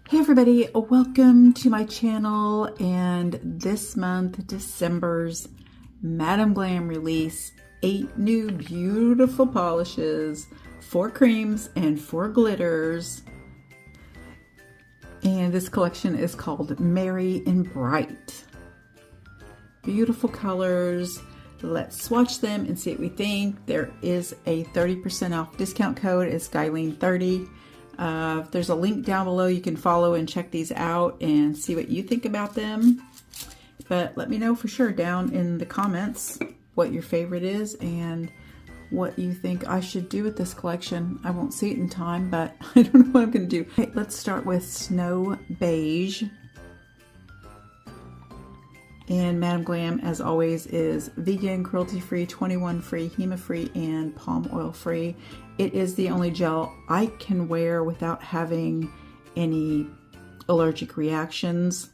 Hey everybody, welcome to my channel, and this month, December's Madam Glam release 8 new beautiful polishes, 4 creams and 4 glitters. And this collection is called Merry and Bright. Beautiful colors. Let's swatch them and see what we think. There is a 30% off discount code. It's Guylene30. There's a link down below you can follow and check these out and see what you think about them. But let me know for sure down in the comments what your favorite is and what you think I should do with this collection. I won't see it in time, but I don't know what I'm going to do. Okay, let's start with Snow Beige. And Madam Glam, as always, is vegan, cruelty-free, 21-free, HEMA-free, and palm oil-free. It is the only gel I can wear without having any allergic reactions.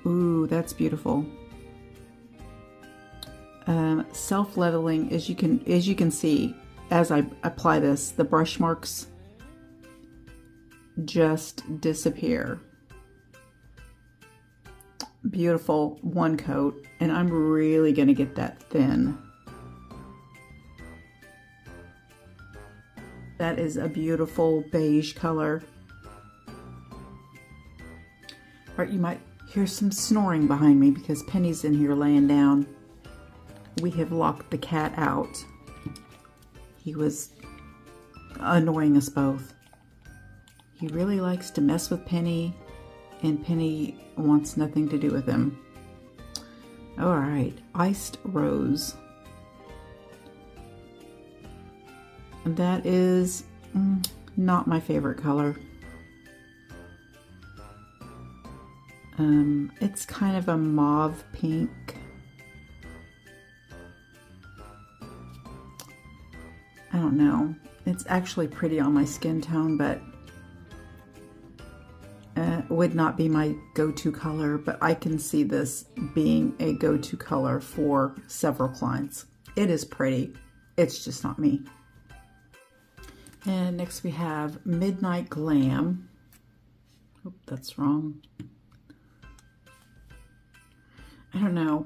Ooh, that's beautiful. Self-leveling, as you can see, as I apply this, the brush marks just disappear. Beautiful one coat, and I'm really going to get that thin. That is a beautiful beige color. All right, you might hear some snoring behind me because Penny's in here laying down. We have locked the cat out. He was annoying us both. He really likes to mess with Penny, and Penny wants nothing to do with him. All right, Iced Rose. That is not my favorite color. It's kind of a mauve pink. I don't know. It's actually pretty on my skin tone, but would not be my go-to color, but I can see this being a go-to color for several clients. It is pretty. It's just not me. And next we have Midnight Glam. Oh, that's wrong. I don't know.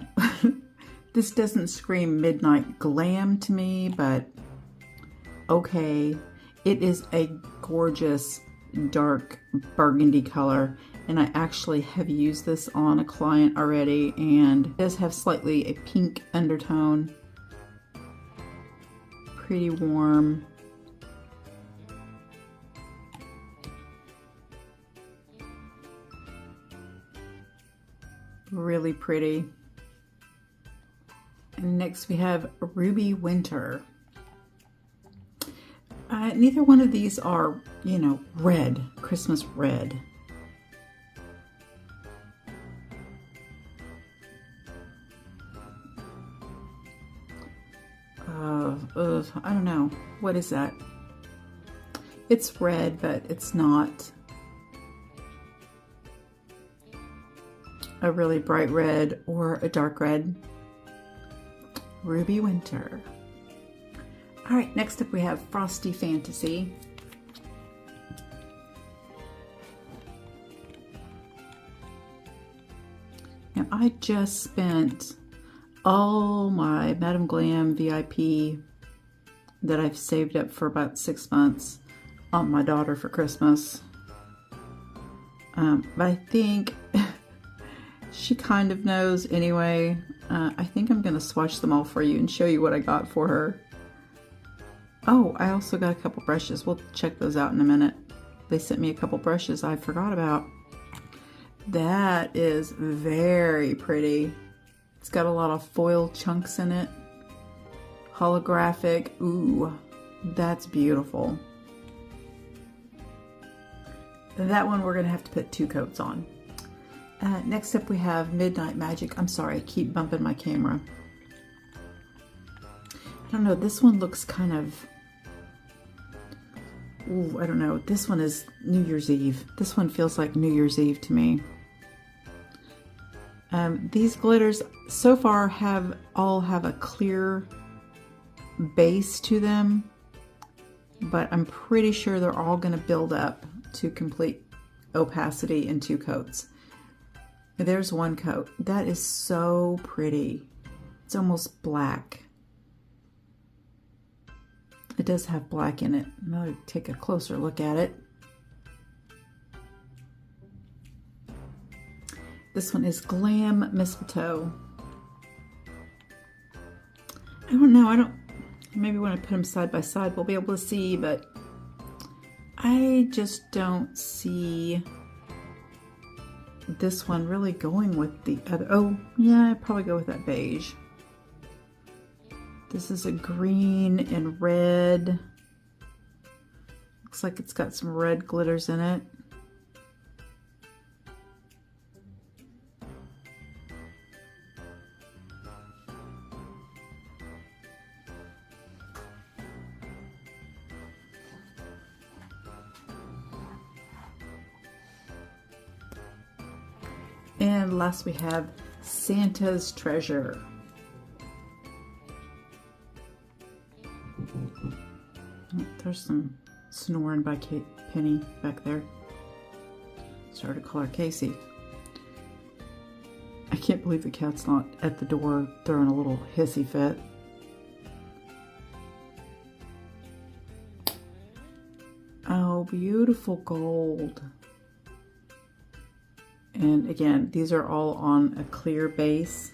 This doesn't scream Midnight Glam to me, but okay. It is a gorgeous dark burgundy color, and I actually have used this on a client already, and it does have slightly a pink undertone. Pretty warm. Really pretty. And next we have Ruby Winter. Neither one of these are, you know, red, Christmas red. I don't know. What is that? It's red, but it's not a really bright red or a dark red. Ruby Winter. All right, next up we have Frosty Fantasy. Now I just spent all my Madam Glam VIP that I've saved up for about 6 months on my daughter for Christmas. But I think she kind of knows anyway. I think I'm gonna swatch them all for you and show you what I got for her. Oh, I also got a couple brushes. We'll check those out in a minute. They sent me a couple brushes I forgot about. That is very pretty. It's got a lot of foil chunks in it. Holographic. Ooh, that's beautiful. That one we're going to have to put 2 coats on. Next up we have Midnight Magic. I'm sorry, I keep bumping my camera. I don't know, this one looks kind of, ooh, I don't know. This one is New Year's Eve. This one feels like New Year's Eve to me. These glitters so far all have a clear base to them. but I'm pretty sure they're all going to build up to complete opacity in 2 coats. There's 1 coat. That is so pretty. It's almost black. It does have black in it. I'll take a closer look at it. This one is Glam Mistletoe. I don't know. Maybe when I put them side by side, we'll be able to see, but I just don't see this one really going with the other. Oh, yeah, I'd probably go with that beige. This is a green and red. Looks like it's got some red glitters in it. And last we have Santa's Treasure. Oh, there's some snoring by Penny back there. Started to call her Casey. I can't believe the cat's not at the door throwing a little hissy fit. Oh, beautiful gold. And again, these are all on a clear base.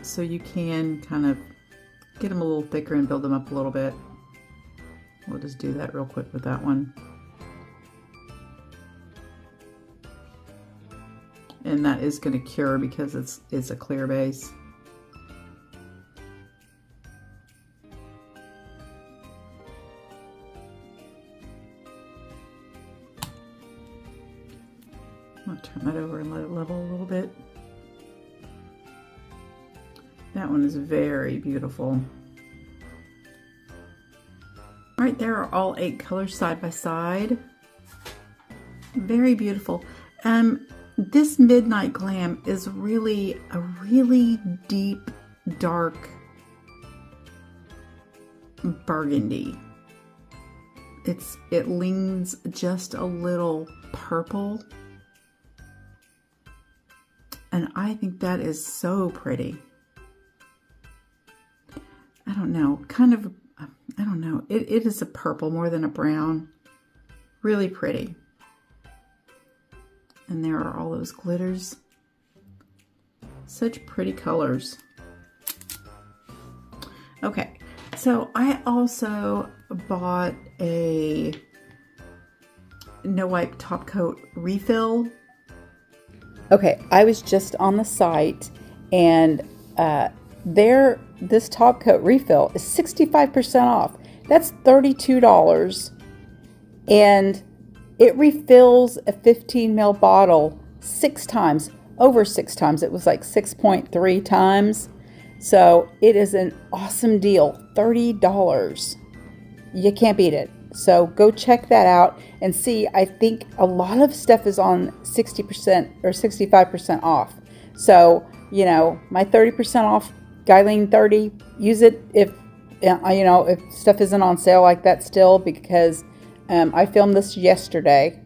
So you can kind of get them a little thicker and build them up a little bit. We'll just do that real quick with that one. And that is going to cure because it's a clear base. I'll turn that over and let it level a little bit. That one is very beautiful. All right, there are all 8 colors side by side. Very beautiful. This Midnight Glam is really a really deep, dark burgundy. It leans just a little purple. And I think that is so pretty. I don't know, kind of, I don't know. It is a purple more than a brown. Really pretty. And there are all those glitters. Such pretty colors. Okay, so I also bought a No Wipe Top Coat refill. Okay, I was just on the site and this top coat refill is 65% off. That's $32. And it refills a 15 ml bottle 6 times, over 6 times. It was like 6.3 times. So it is an awesome deal, $30. You can't beat it. So go check that out and see. I think a lot of stuff is on 60% or 65% off. So, you know, my 30% off, Guylene 30, use it if, you know, if stuff isn't on sale like that still, because I filmed this yesterday.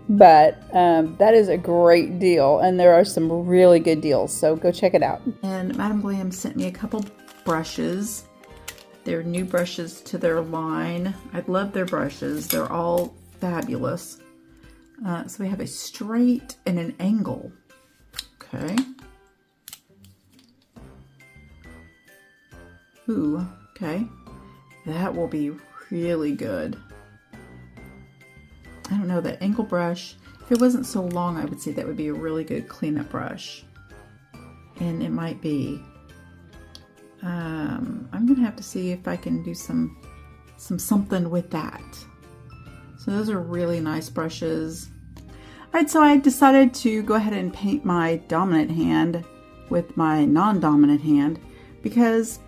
But that is a great deal, and there are some really good deals, so go check it out. And Madam Glam sent me a couple brushes. They're new brushes to their line. I love their brushes. They're all fabulous. So we have a straight and an angle. Okay. Ooh, okay. That will be really good. I don't know, that angle brush, if it wasn't so long, I would say that would be a really good cleanup brush. And it might be. I'm gonna have to see if I can do something with that. So those are really nice brushes. All right, so I decided to go ahead and paint my dominant hand with my non-dominant hand because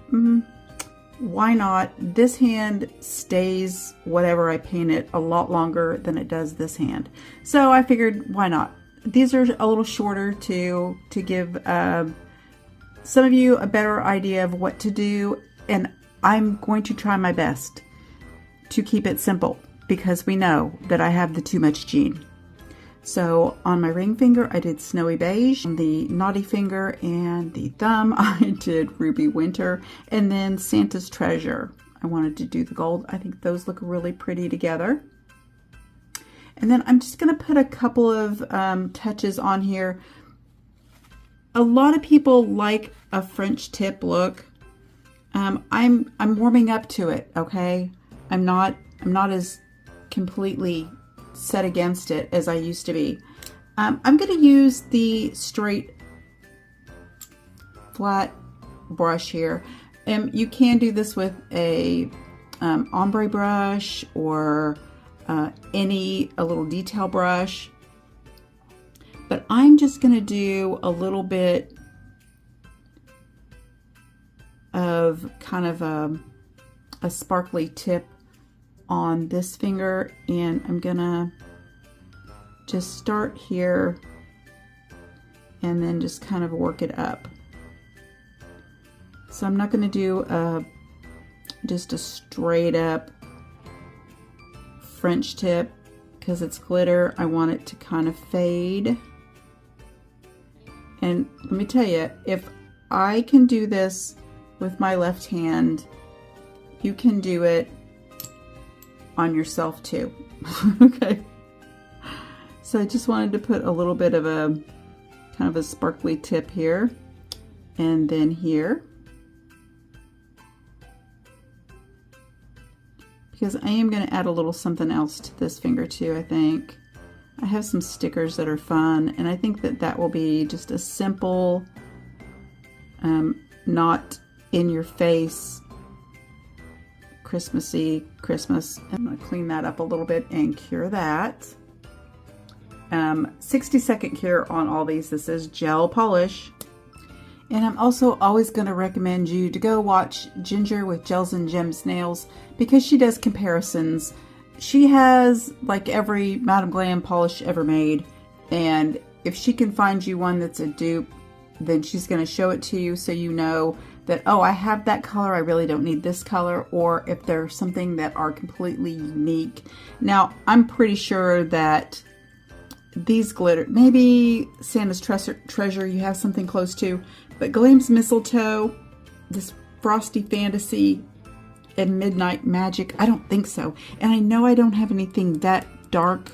why not? This hand stays whatever I paint it a lot longer than it does this hand. So I figured, why not? These are a little shorter to give some of you a better idea of what to do, and I'm going to try my best to keep it simple because we know that I have the too much gene. So on my ring finger, I did Snowy Beige. On the naughty finger and the thumb, I did Ruby Winter. And then Santa's Treasure. I wanted to do the gold. I think those look really pretty together. And then I'm just going to put a couple of touches on here. A lot of people like a French tip look. I'm warming up to it, okay? I'm not as completely set against it as I used to be. I'm going to use the straight flat brush here. You can do this with a ombre brush or a little detail brush, but I'm just going to do a little bit of kind of a sparkly tip on this finger, and I'm gonna just start here and then just kind of work it up. So I'm not going to do just a straight up French tip because it's glitter. I want it to kind of fade. And let me tell you, if I can do this with my left hand, you can do it on yourself too. Okay. So I just wanted to put a little bit of a kind of a sparkly tip here and then here, because I am going to add a little something else to this finger too. I think I have some stickers that are fun, and I think that that will be just a simple, not in your face Christmassy Christmas. I'm going to clean that up a little bit and cure that. 60-second cure on all these. This is gel polish. And I'm also always going to recommend you to go watch Ginger with Gels and Gems Nails because she does comparisons. She has like every Madam Glam polish ever made, and if she can find you one that's a dupe, then she's going to show it to you so you know that, oh, I have that color, I really don't need this color, or if there's something that are completely unique. Now, I'm pretty sure that these glitter, maybe Santa's Treasure you have something close to, but Glam's Mistletoe, this Frosty Fantasy, and Midnight Magic, I don't think so. And I know I don't have anything that dark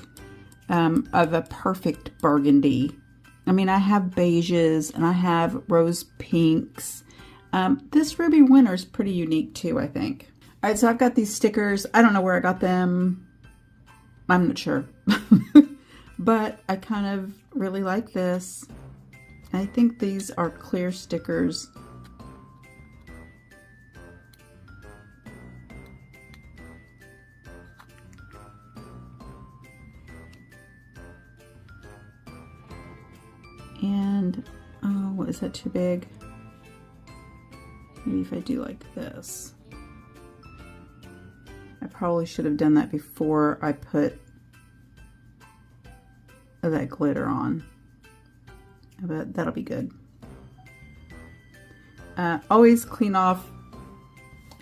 of a perfect burgundy. I mean, I have beiges and I have rose pinks. This Ruby Winter is pretty unique too, I think. All right, so I've got these stickers. I don't know where I got them. I'm not sure. But I kind of really like this. I think these are clear stickers. And, oh, what is that, too big? Maybe if I do like this. I probably should have done that before I put that glitter on, but that'll be good. Always clean off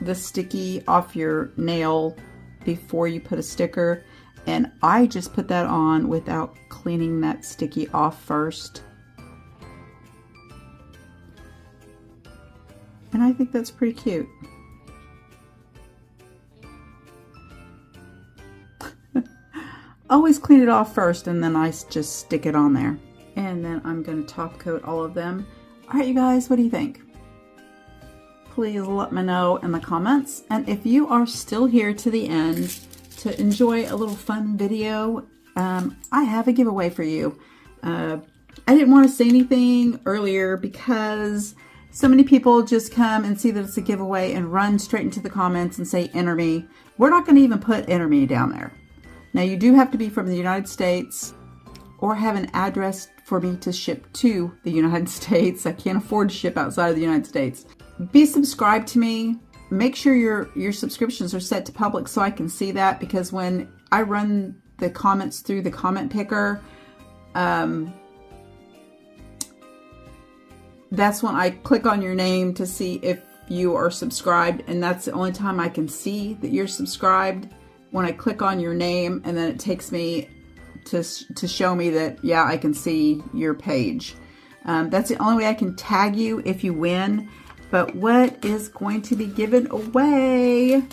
the sticky off your nail before you put a sticker, and I just put that on without cleaning that sticky off first. And I think that's pretty cute. Always clean it off first, and then I just stick it on there. And then I'm going to top coat all of them. All right, you guys, what do you think? Please let me know in the comments. And if you are still here to the end to enjoy a little fun video, I have a giveaway for you. I didn't want to say anything earlier because so many people just come and see that it's a giveaway and run straight into the comments and say, enter me. We're not going to even put enter me down there. Now, you do have to be from the United States or have an address for me to ship to the United States. I can't afford to ship outside of the United States. Be subscribed to me. Make sure your subscriptions are set to public so I can see that, because when I run the comments through the comment picker, that's when I click on your name to see if you are subscribed, and that's the only time I can see that you're subscribed, when I click on your name, and then it takes me to show me that, yeah, I can see your page. That's the only way I can tag you if you win. But what is going to be given away?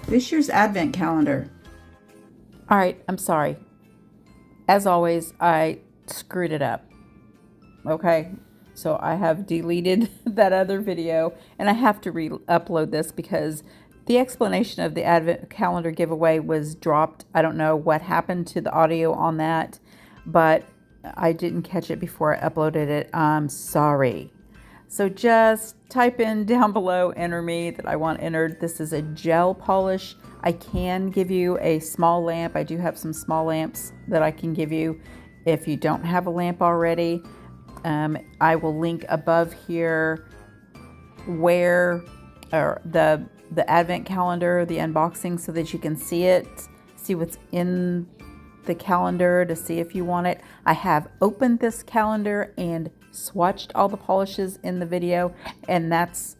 This year's advent calendar. All right, I'm sorry. As always, I screwed it up. Okay, so I have deleted that other video, and I have to re-upload this because the explanation of the advent calendar giveaway was dropped. I don't know what happened to the audio on that, but I didn't catch it before I uploaded it. I'm sorry. So just type in down below, enter me, that I want entered. This is a gel polish. I can give you a small lamp. I do have some small lamps that I can give you if you don't have a lamp already. I will link above here where, or the advent calendar, the unboxing, so that you can see it, see what's in the calendar, to see if you want it. I have opened this calendar and swatched all the polishes in the video, and that's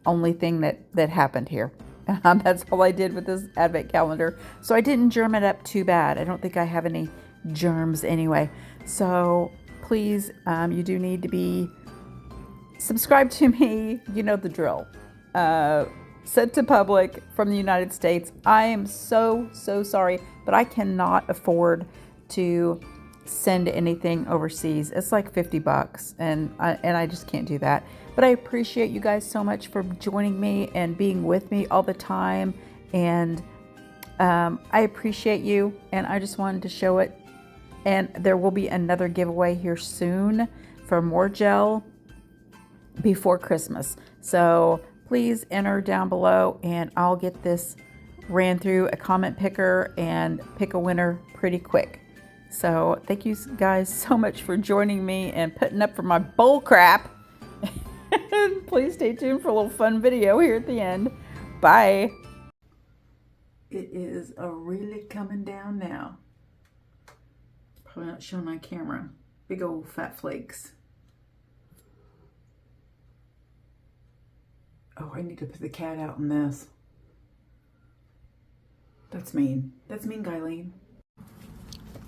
only thing that happened here. That's all I did with this advent calendar. So I didn't germ it up too bad. I don't think I have any germs anyway. So please, you do need to be subscribed to me. You know the drill. Sent to public from the United States. I am so sorry, but I cannot afford to send anything overseas. It's like 50 bucks, and I just can't do that. But I appreciate you guys so much for joining me and being with me all the time, and I appreciate you, and I just wanted to show it. And there will be another giveaway here soon for more gel before Christmas. So please enter down below, and I'll get this ran through a comment picker and pick a winner pretty quick. So thank you guys so much for joining me and putting up for my bull crap. Please stay tuned for a little fun video here at the end. Bye. It is really coming down now. Probably not showing on camera. Big old fat flakes. Oh, I need to put the cat out in this. That's mean. That's mean, Guylene.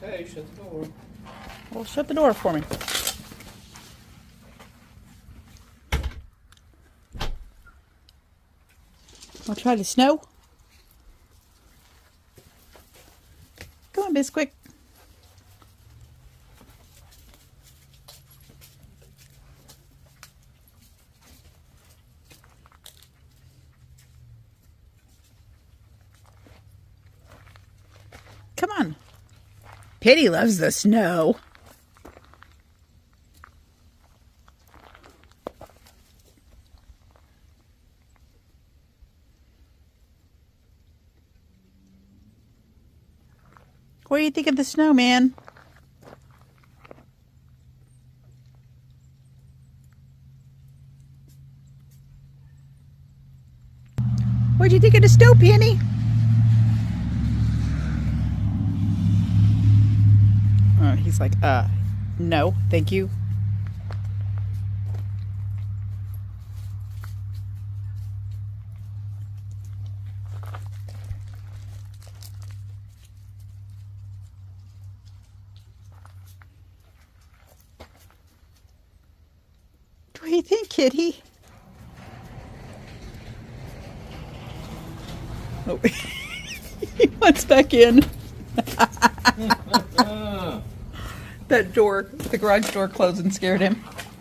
Hey, shut the door. Well, shut the door for me. I'll try to snow. Come on, Bisquick. Come on. Kitty loves the snow. What do you think of the snow, man? What'd you think of the snow, Penny? He's like, no, thank you. What do you think, kitty? Oh, he wants back in. That door, the garage door closed and scared him.